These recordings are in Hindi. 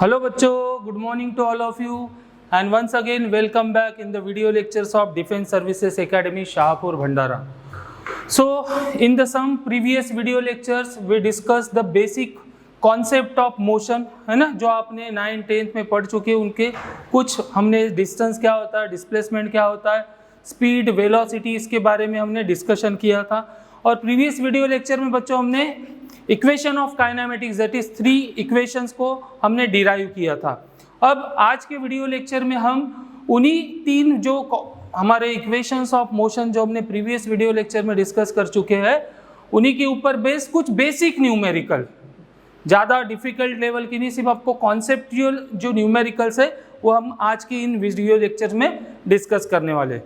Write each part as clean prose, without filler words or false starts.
Hello bachcho, good morning to all of you and once again welcome back in the video lectures of Defense Services Academy Shahpur Bhandara. So in the some previous video lectures we discussed the basic concept of motion, है ना, जो आपने 9th 10th में पढ़ चुके उनके कुछ हमने डिस्टेंस क्या होता है, डिस्प्लेसमेंट क्या होता है, स्पीड, वेलोसिटी, इसके बारे में हमने डिस्कशन किया था। और प्रीवियस वीडियो लेक्चर में बच्चों हमने equation of kinematics that is 3 equations को हमने डिराइव किया था। अब आज के वीडियो लेक्चर में हम उन्हीं 3 जो हमारे इक्वेशंस ऑफ मोशन जो हमने प्रीवियस वीडियो लेक्चर में डिस्कस कर चुके हैं उन्हीं के ऊपर बेस कुछ बेसिक न्यूमेरिकल, ज़्यादा डिफिकल्ट लेवल की नहीं, सिर्फ आपको कॉन्सेप्चुअल जो न्यूमेरिकल्स है वो हम आज की इन वीडियो लेक्चर में डिस्कस करने वाले।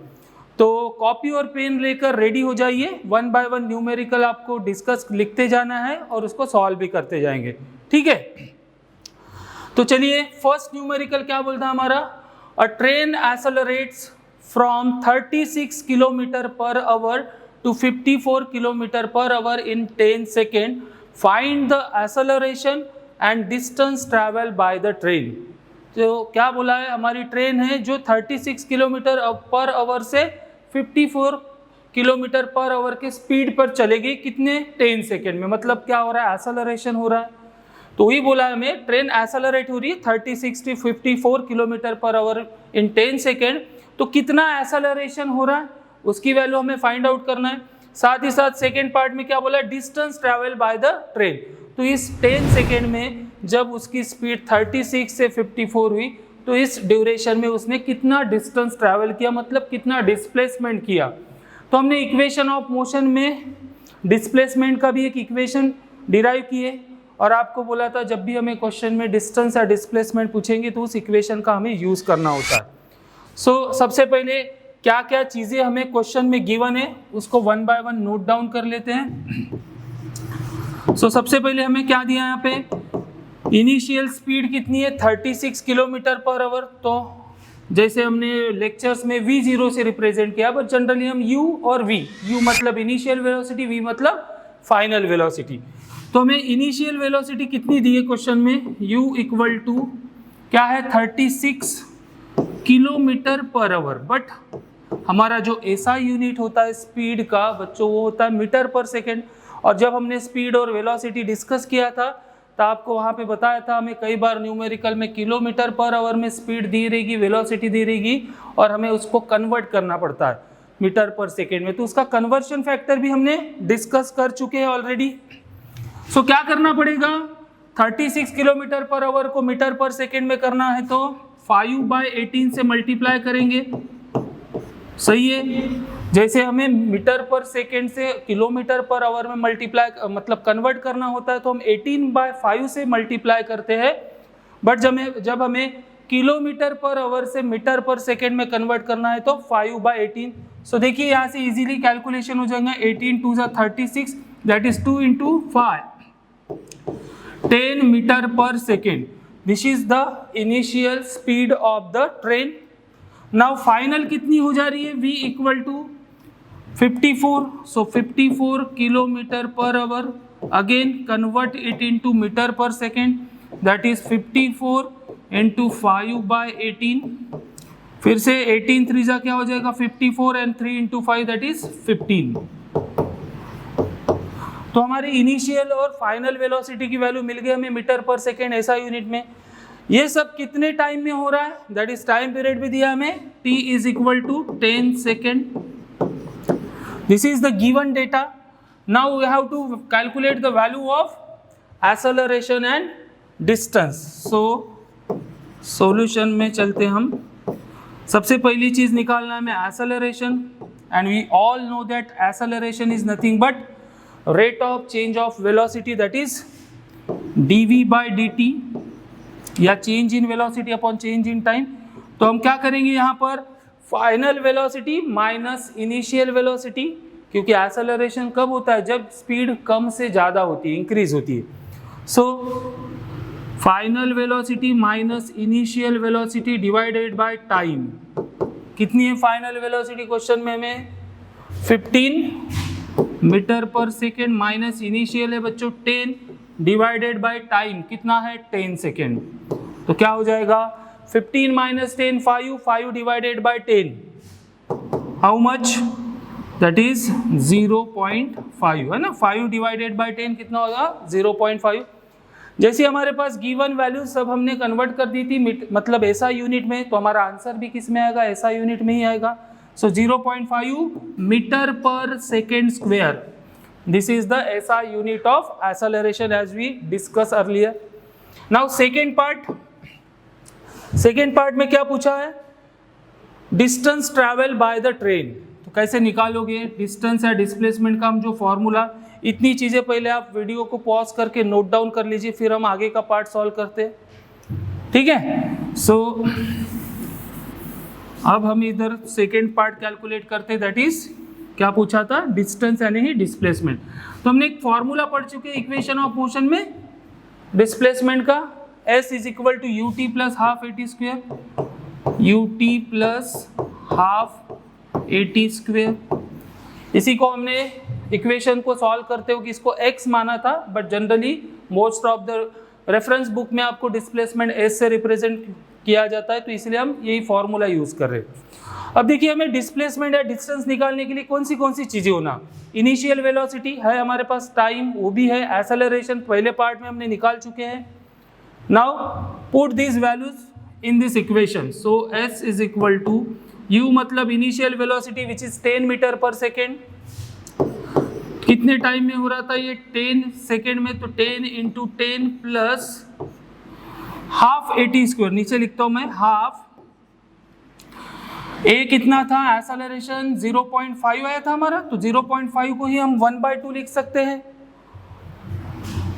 तो कॉपी और पेन लेकर रेडी हो जाइए, 1 बाय 1 न्यूमेरिकल आपको डिस्कस लिखते जाना है और उसको सॉल्व भी करते जाएंगे, ठीक है। तो चलिए फर्स्ट न्यूमेरिकल क्या बोलता है हमारा, a train accelerates from 36 kilometre per hour to 54 kilometre per hour in 10 second, find the acceleration and distance travel by the train. तो क्या बोला है, हमारी ट्रेन है जो 36 किलोमीटर पर आवर से 54 किलोमीटर पर आवर के स्पीड पर चलेगी, कितने 10 सेकेंड में, मतलब क्या हो रहा है, एक्सेलरेशन हो रहा है। तो वही बोला है हमें, ट्रेन एक्सेलरेट हो रही है 36 to 54 kilometre per hour in 10 second, तो कितना एक्सेलरेशन हो रहा है उसकी वैल्यू हमें फाइंड आउट करना है। साथ ही साथ सेकेंड पार्ट में क्या बोला, distance travel by the train. तो इस 10 सेकेंड में जब उसकी स्पीड 36 से 54 हुई तो इस ड्यूरेशन में उसने कितना डिस्टेंस ट्रैवल किया, मतलब कितना डिस्प्लेसमेंट किया। तो हमने इक्वेशन ऑफ मोशन में डिस्प्लेसमेंट का भी एक इक्वेशन डिराइव किए और आपको बोला था जब भी हमें क्वेश्चन में डिस्टेंस या डिस्प्लेसमेंट पूछेंगे तो उस इक्वेशन का हमें यूज़ करना होता है। सो सबसे पहले क्या क्या चीज़ें हमें क्वेश्चन में गिवन है उसको 1 बाय 1 नोट डाउन कर लेते हैं। सो सबसे पहले हमें क्या दिया यहाँ पे, इनिशियल स्पीड कितनी है 36 किलोमीटर पर आवर। तो जैसे हमने लेक्चर्स में V0 से रिप्रेजेंट किया, बट जनरली हम U और V, U मतलब इनिशियल वेलोसिटी, V मतलब फाइनल वेलोसिटी। तो हमें इनिशियल वेलोसिटी कितनी दी है क्वेश्चन में, U इक्वल टू क्या है 36 किलोमीटर पर आवर, बट हमारा जो SI यूनिट होता है स्पीड का बच्चों वो होता है मीटर पर सेकेंड। और जब हमने स्पीड और वेलोसिटी डिस्कस किया था तो आपको वहाँ पे बताया था हमें कई बार न्यूमेरिकल में किलोमीटर पर आवर में स्पीड दी रहेगी, वेलोसिटी दी रहेगी और हमें उसको कन्वर्ट करना पड़ता है मीटर पर सेकेंड में, तो उसका कन्वर्शन फैक्टर भी हमने डिस्कस कर चुके हैं ऑलरेडी। सो क्या करना पड़ेगा, 36 किलोमीटर पर आवर को मीटर पर सेकेंड में करना है तो 5/18 से मल्टीप्लाई करेंगे, सही है। जैसे हमें मीटर पर सेकेंड से किलोमीटर पर आवर में मल्टीप्लाई मतलब कन्वर्ट करना होता है तो हम 18/5 से मल्टीप्लाई करते हैं, बट जब हमें किलोमीटर पर आवर से मीटर पर सेकेंड में कन्वर्ट करना है तो 5/18। सो देखिए यहाँ से इजीली कैलकुलेशन हो जाएगा, 18 2 = 36, that is 2 × 5, 10 metre per second. This is the initial speed of the train. Now final कितनी हो जा रही है, V equal to 54, so 54 kilometre per hour, again convert it into metre per second, that is 54 × 5/18। फिर से 18 3 क्या हो जाएगा 54 एंड 3 × 5 दैट इज 15। तो हमारी इनिशियल और फाइनल वेलोसिटी की वैल्यू मिल गई हमें मीटर पर सेकेंड ऐसा यूनिट में। ये सब कितने टाइम में हो रहा है, दैट इज टाइम पीरियड भी दिया हमें, T is equal to 10 second. This is the given data. Now we have to calculate the value of acceleration and distance. So solution में चलते हम, सबसे पहली चीज निकालना है हमें acceleration, and we all know that acceleration is nothing but rate of change of velocity, that is dv/dt या change in velocity upon change in time। तो हम क्या करेंगे यहाँ पर, final velocity minus initial velocity, क्योंकि एक्सेलरेशन कब होता है, जब स्पीड कम से ज़्यादा होती है, इंक्रीज होती है। So final velocity minus initial velocity divided by time. कितनी है फाइनल वेलोसिटी क्वेश्चन में हमें 15 metre per second, minus initial है बच्चों 10 डिवाइडेड बाय टाइम कितना है 10 सेकेंड। तो क्या हो जाएगा 15 minus 10 5, 5 divided by 10 how much, that is 0.5 है ना। 5 डिवाइडेड बाय 10 कितना होगा 0.5। जैसे हमारे पास गिवन वैल्यू सब हमने कन्वर्ट कर दी थी मतलब ऐसा यूनिट में, तो हमारा आंसर भी किस में आएगा, ऐसा यूनिट में ही आएगा। So 0.5 metre per second square, this is the SI unit of acceleration as we discuss earlier. Now second part में क्या पूछा है, distance travel by the train. तो कैसे निकालोगे डिस्टेंस या डिस्प्लेसमेंट का हम जो फॉर्मूला, इतनी चीजें पहले आप वीडियो को पॉज करके नोट डाउन कर लीजिए, फिर हम आगे का पार्ट सॉल्व करते हैं, ठीक है। सो अब हम इधर सेकेंड पार्ट कैलकुलेट करते हैं, दैट इज क्या पूछा था, डिस्टेंस यानी ही डिस्प्लेसमेंट। तो हमने एक फॉर्मूला पढ़ चुके हैं इक्वेशन ऑफ मोशन में डिस्प्लेसमेंट का, S is equal to ut plus half AT square, ut plus half AT square. इसी को हमने इक्वेशन को सॉल्व करते हो कि इसको x माना था, but generally most of the reference book में आपको डिस्प्लेसमेंट s से रिप्रेजेंट किया जाता है, तो इसलिए हम यही फॉर्मूला यूज कर रहे हैं। अब देखिए हमें डिस्प्लेसमेंट या डिस्टेंस निकालने के लिए कौन सी चीजें होना, इनिशियल वेलोसिटी है हमारे पास, टाइम वो भी है, एक्सेलरेशन पहले पार्ट में हमने निकाल चुके हैं। Now put this values in this equation. So s is equal to u मतलब initial velocity which is 10 metre per second, कितने टाइम में हो रहा था ये 10 सेकेंड में, तो 10 into 10 plus half AT square, नीचे लिखता हूं मैं हाफ, a कितना था एक्सेलरेशन 0.5 आया था हमारा, तो 0.5 को ही हम 1/2 लिख सकते हैं,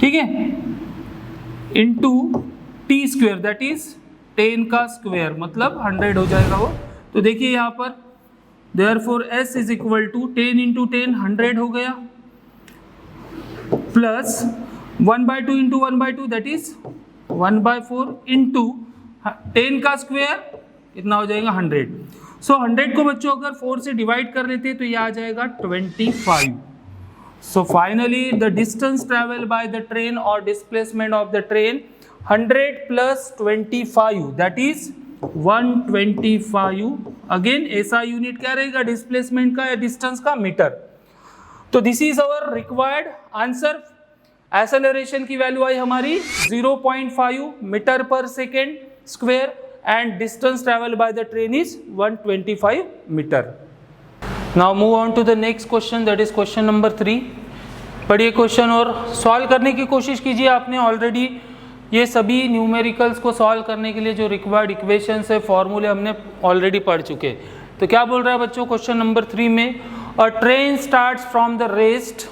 ठीक है, into t square that is 10 का स्क्वायर मतलब 100 हो जाएगा वो। तो देखिए यहाँ पर therefore s is equal to 10 into 10 100 हो गया, plus 1/2 into 1/2 that is 1/4 into 10 का स्क्वायर कितना हो जाएगा 100। सो 100 को बच्चों अगर 4 से डिवाइड कर लेते हैं तो ये आ जाएगा 25। So finally the distance travel by the train और displacement of the train 100 plus 25 that is 125। Again SI unit क्या रहेगा डिस्प्लेसमेंट का या डिस्टेंस का, मीटर। तो this is our required answer. Acceleration की वैल्यू आई हमारी 0.5 metre per second square and distance traveled by the train is 125 meter. Now move on to the next question, that is question number 3. पढ़िए क्वेश्चन और सॉल्व करने की कोशिश कीजिए। आपने ऑलरेडी ये सभी न्यूमेरिकल्स को सॉल्व करने के लिए जो रिक्वायर्ड इक्वेशंस है, फॉर्मूले हमने ऑलरेडी पढ़ चुके। तो क्या बोल रहा है बच्चों क्वेश्चन नंबर 3 में, a train starts from the rest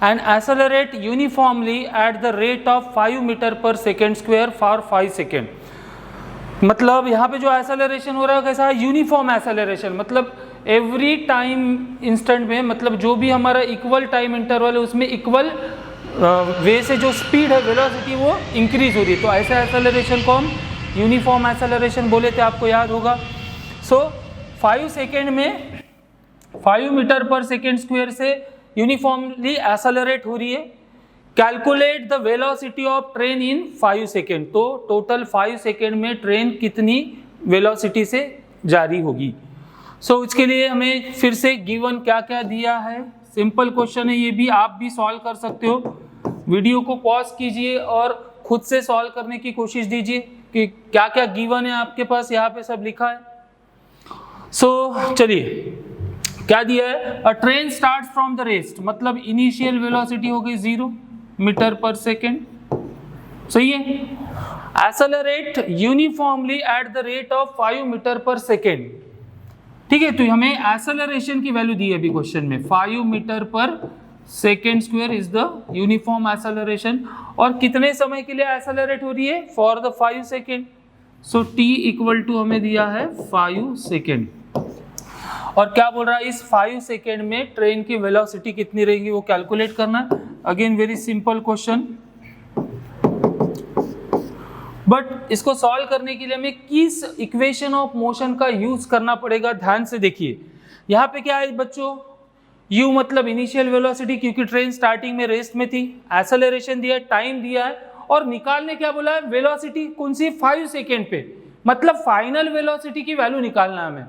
and accelerate uniformly at the rate of 5 metre per second square for 5 second. मतलब यहाँ पे जो एक्सेलरेशन हो रहा है कैसा है, यूनिफॉर्म एक्सेलरेशन, मतलब एवरी टाइम इंस्टेंट में, मतलब जो भी हमारा इक्वल टाइम इंटरवल है उसमें इक्वल वे से जो स्पीड है वेलोसिटी वो इंक्रीज हो रही है। तो ऐसा एक्सेलरेशन को हम यूनिफॉर्म एक्सेलरेशन बोले थे, आपको याद होगा। सो 5 सेकेंड में 5 मीटर पर सेकेंड स्क्वायर से यूनिफॉर्मली एक्सेलरेट हो रही है। Calculate the velocity of train in 5 second. तो टोटल 5 सेकेंड में ट्रेन कितनी वेलोसिटी से जारी होगी। सो इसके लिए हमें फिर से गिवन क्या क्या दिया है, सिंपल क्वेश्चन है, ये भी आप भी सॉल्व कर सकते हो। वीडियो को पॉज कीजिए और खुद से सॉल्व करने की कोशिश दीजिए कि क्या क्या गिवन है आपके पास, यहाँ पे सब लिखा है। सो चलिए क्या दिया है, a train starts from the rest, मतलब इनिशियल वेलोसिटी हो गई 0 मीटर पर सेकेंड, सही है। Accelerate uniformly at the rate of 5 metre per second, ठीक है। तो हमें एक्सेलरेशन की वैल्यू दी है अभी क्वेश्चन में, 5 metre per second square is the uniform acceleration, और कितने समय के लिए एक्सेलरेट हो रही है, for the 5 second. So t equal to हमें दिया है 5 सेकेंड, और क्या बोल रहा है, इस 5 सेकेंड में ट्रेन की वेलोसिटी कितनी रहेगी वो कैलकुलेट करना। Again very simple question, but इसको सॉल्व करने के लिए हमें किस इक्वेशन ऑफ मोशन का यूज करना पड़ेगा, ध्यान से देखिए। यहाँ पे क्या है बच्चों, u मतलब इनिशियल वेलोसिटी, क्योंकि ट्रेन स्टार्टिंग में रेस्ट में थी, एक्सेलरेशन दिया है, टाइम दिया है, और निकालने क्या बोला है, वेलोसिटी कौन सी, 5 सेकेंड पे, मतलब फाइनल वेलोसिटी की वैल्यू निकालना है हमें।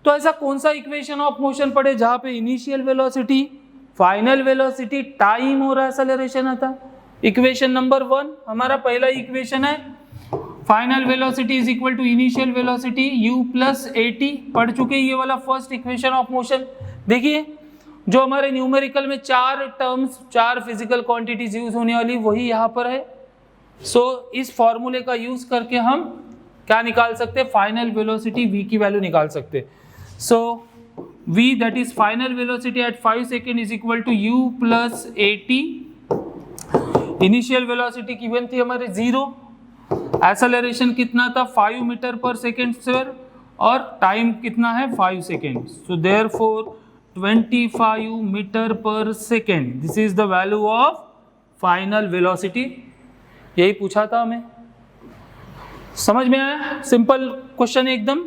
तो ऐसा कौन सा इक्वेशन ऑफ मोशन पढ़े जहां पे initial velocity, final velocity, time और एक्सेलरेशन आता। इक्वेशन नंबर 1 हमारा पहला इक्वेशन है, final velocity is equal to initial velocity u plus at, पढ़ चुके ये वाला फर्स्ट इक्वेशन ऑफ मोशन। देखिए जो हमारे न्यूमेरिकल में 4 टर्म्स, 4 फिजिकल क्वांटिटीज यूज होने वाली वही यहाँ पर है। सो इस फॉर्मूले का यूज करके हम क्या निकाल सकते हैं, फाइनल वेलोसिटी v की वैल्यू निकाल सकते हैं। So v that is final velocity at 5 second is equal to u plus at। Initial velocity given थी हमारे 0, एक्सेलरेशन कितना था 5 मीटर पर सेकेंड स्क्वायर, और टाइम कितना है 5 second. So therefore 25 metre per second, this is the value of final velocity. यही पूछा था हमें, समझ में आया, सिंपल क्वेश्चन एकदम।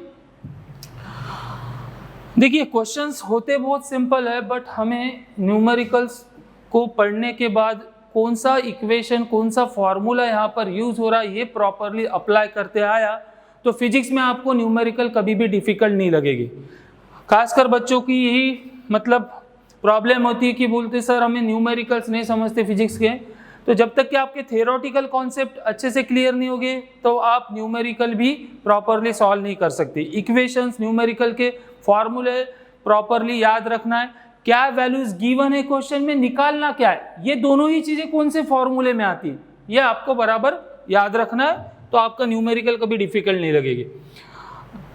देखिए क्वेश्चंस होते बहुत सिंपल है, बट हमें न्यूमेरिकल्स को पढ़ने के बाद कौन सा इक्वेशन, कौन सा फॉर्मूला यहाँ पर यूज हो रहा है ये प्रॉपरली अप्लाई करते आया तो फिजिक्स में आपको न्यूमेरिकल कभी भी डिफिकल्ट नहीं लगेगी। खासकर बच्चों की यही मतलब प्रॉब्लम होती है कि बोलते सर हमें न्यूमेरिकल्स नहीं समझते फिजिक्स के। तो जब तक कि आपके थियोरेटिकल कॉन्सेप्ट अच्छे से क्लियर नहीं होंगे तो आप न्यूमेरिकल भी प्रॉपरली सॉल्व नहीं कर सकते। इक्वेशंस, न्यूमेरिकल के फॉर्मूले प्रॉपरली याद रखना है, क्या वैल्यूज गिवन है क्वेश्चन में, निकालना क्या है, ये दोनों ही चीजें कौन से फॉर्मूले में आती है ये आपको बराबर याद रखना है, तो आपका न्यूमेरिकल कभी डिफिकल्ट नहीं लगेगी।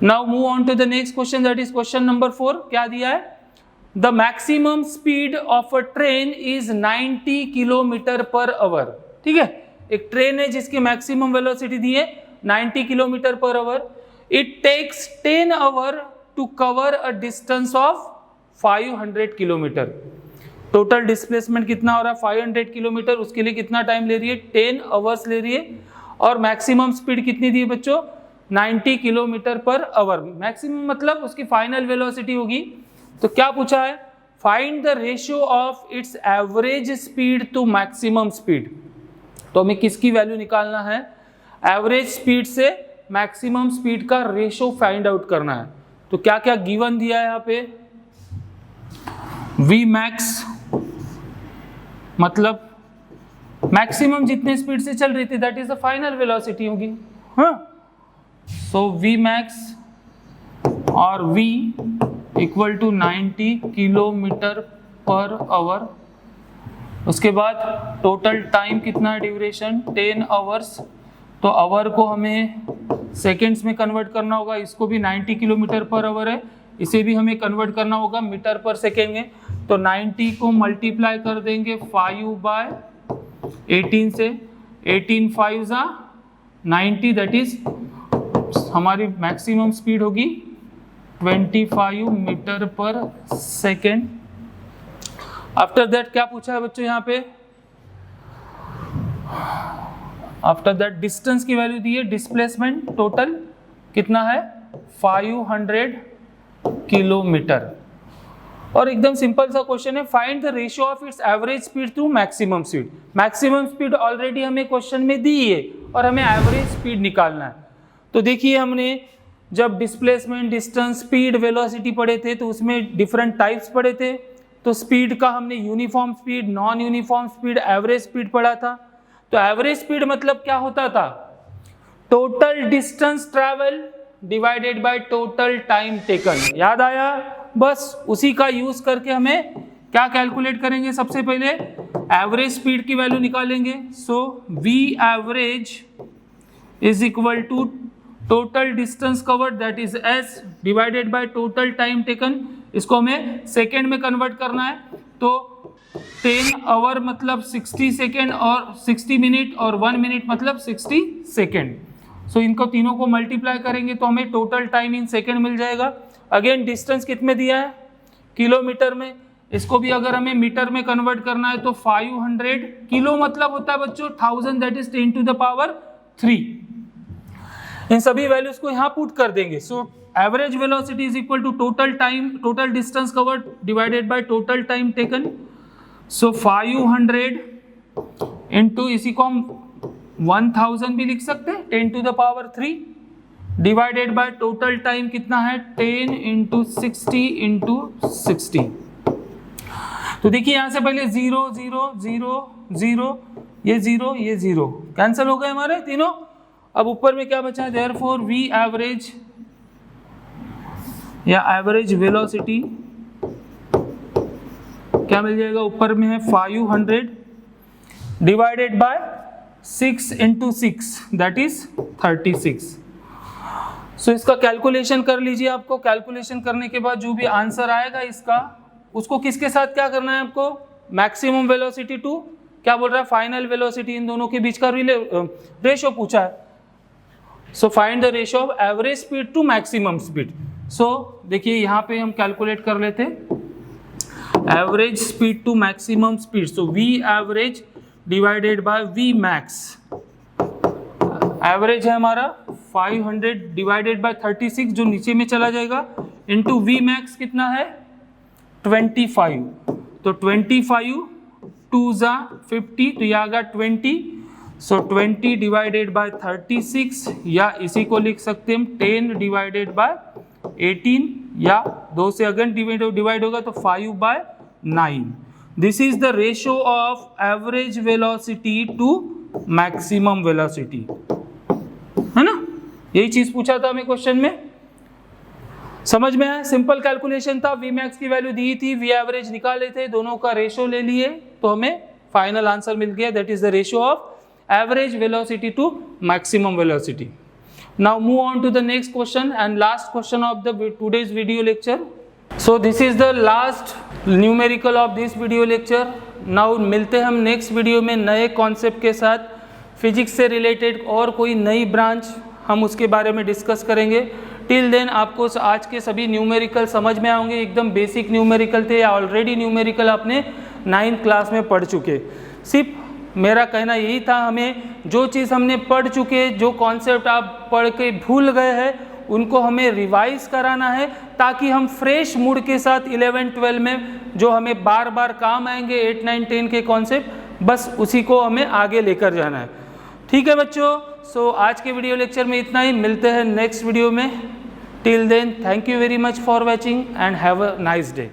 Now move on to the next question, that is question number 4। क्या दिया है, the maximum speed of a train is 90 kilometre per hour. ठीक है, एक ट्रेन है जिसकी मैक्सिमम वेलोसिटी दी है 90 kilometre per hour. It takes 10 hour to cover a distance of 500 kilometre. Total displacement कितना हो रहा है 500 किलोमीटर, उसके लिए कितना टाइम ले रही है 10 आवर्स ले रही है, और मैक्सिमम स्पीड कितनी दी है बच्चों 90 किलोमीटर पर आवर। मैक्सिमम मतलब उसकी फाइनल वेलोसिटी होगी। तो क्या पूछा है, find the ratio of its average speed to maximum speed. तो हमें किसकी वैल्यू निकालना है, एवरेज स्पीड से मैक्सिमम स्पीड का रेशियो फाइंड आउट करना है। तो क्या क्या गिवन दिया है यहाँ पे, v max मतलब मैक्सिमम जितने स्पीड से चल रही थी that is the final velocity होगी। हाँ, सो v max और v equal to 90 kilometre per hour. उसके बाद टोटल टाइम कितना है, ड्यूरेशन 10 आवर्स। तो आवर को हमें सेकेंड्स में कन्वर्ट करना होगा, इसको भी 90 किलोमीटर पर आवर है, इसे भी हमें कन्वर्ट करना होगा मीटर पर सेकेंड में। तो 90 को मल्टीप्लाई कर देंगे 5/18 से, 18 5 90, दैट इज हमारी मैक्सिमम स्पीड होगी 25 metre per second. After that क्या पूछा है बच्चों यहाँ पे, आफ्टर दैट डिस्टेंस की वैल्यू दी है, डिस्प्लेसमेंट टोटल कितना है 500 किलोमीटर। और एकदम सिंपल सा क्वेश्चन है, find the ratio of its average speed to maximum speed. Maximum speed already हमें क्वेश्चन में दी है और हमें एवरेज स्पीड निकालना है। तो देखिए हमने जब डिस्प्लेसमेंट, डिस्टेंस, स्पीड, वेलोसिटी पढ़े थे तो उसमें डिफरेंट टाइप्स पढ़े थे। तो स्पीड का हमने uniform speed, non uniform speed, average speed पढ़ा था। तो एवरेज स्पीड मतलब क्या होता था, total distance travel divided by total time taken. याद आया, बस उसी का यूज करके हमें क्या कैलकुलेट करेंगे, सबसे पहले एवरेज स्पीड की वैल्यू निकालेंगे। So V average is equal to total distance covered that is S divided by total time taken. इसको हमें सेकेंड में कन्वर्ट करना है। तो 10 आवर मतलब 60 सेकेंड और 60 मिनट, और 1 मिनट मतलब 60 सेकेंड। सो इनको तीनों को मल्टीप्लाई करेंगे तो हमें टोटल टाइम इन सेकेंड मिल जाएगा। अगेन डिस्टेंस कितने दिया है, किलोमीटर में। इसको भी अगर हमें मीटर में कन्वर्ट करना है तो 500 किलो मतलब होता है बच्चों 1000, that is 10 to the power 3। इन सभी वैल्यूज को यहाँ पुट कर देंगे। So average velocity is equal to total time, total distance covered divided by total time taken. So 500 into, इसी को हम 1000 भी लिख सकते हैं, 10 to the power 3 divided by total time कितना है 10 into 60 into 60। तो देखिए यहां से पहले 0 0 0 0 ये 0 ये 0 कैंसिल हो गए हमारे तीनों। अब ऊपर में क्या बचा, देयरफॉर वी एवरेज या एवरेज वेलोसिटी क्या मिल जाएगा, ऊपर में है 500 divided by 6 into 6 that is 36। सो इसका कैलकुलेशन कर लीजिए। आपको कैलकुलेशन करने के बाद जो भी आंसर आएगा इसका, उसको किसके साथ क्या करना है आपको, मैक्सिमम वेलोसिटी टू क्या बोल रहा है फाइनल वेलोसिटी, इन दोनों के बीच का रेशो पूछा है। So find the ratio of average speed to maximum speed. So देखिए यहाँ पे हम कैलकुलेट कर लेते average speed to maximum speed. So V average divided by V max, average है हमारा 500 डिवाइडेड बाय 36 जो नीचे में चला जाएगा, इनटू वी मैक्स कितना है 25। तो 25 2 जा 50 तो यह आ गया 20। सो 20 डिवाइडेड बाय 36 या इसी को लिख सकते हैं 10 डिवाइडेड बाय 18 या 2 से अगेन डिवाइड होगा तो 5/9। This is the ratio of average velocity to maximum velocity, है ना। यही चीज पूछा था हमें क्वेश्चन में, समझ में आया। सिंपल कैलकुलेशन था, वी मैक्स की वैल्यू दी थी, वी एवरेज निकाले थे, दोनों का रेशियो ले लिए तो हमें फाइनल आंसर मिल गया, that is the ratio of average velocity to maximum velocity. Now move on to the next question and last question of the today's video lecture. So this is the last numerical of this video lecture. Now मिलते हैं हम नेक्स्ट वीडियो में नए कॉन्सेप्ट के साथ, फिजिक्स से रिलेटेड और कोई नई ब्रांच हम उसके बारे में डिस्कस करेंगे। टिल देन आपको आज के सभी न्यूमेरिकल समझ में आएंगे, एकदम बेसिक न्यूमेरिकल थे या ऑलरेडी न्यूमेरिकल आपने 9th क्लास में पढ़ चुके। सिर्फ मेरा कहना यही था, हमें जो चीज़ हमने पढ़ चुके, जो कॉन्सेप्ट आप पढ़ के भूल गए हैं, उनको हमें रिवाइज कराना है ताकि हम फ्रेश मूड के साथ 11-12 में जो हमें बार बार काम आएंगे 8, 9, 10 के कॉन्सेप्ट, बस उसी को हमें आगे लेकर जाना है। ठीक है बच्चों, सो आज के वीडियो लेक्चर में इतना ही, मिलते हैं नेक्स्ट वीडियो में। Till then thank you very much for watching and have a nice day.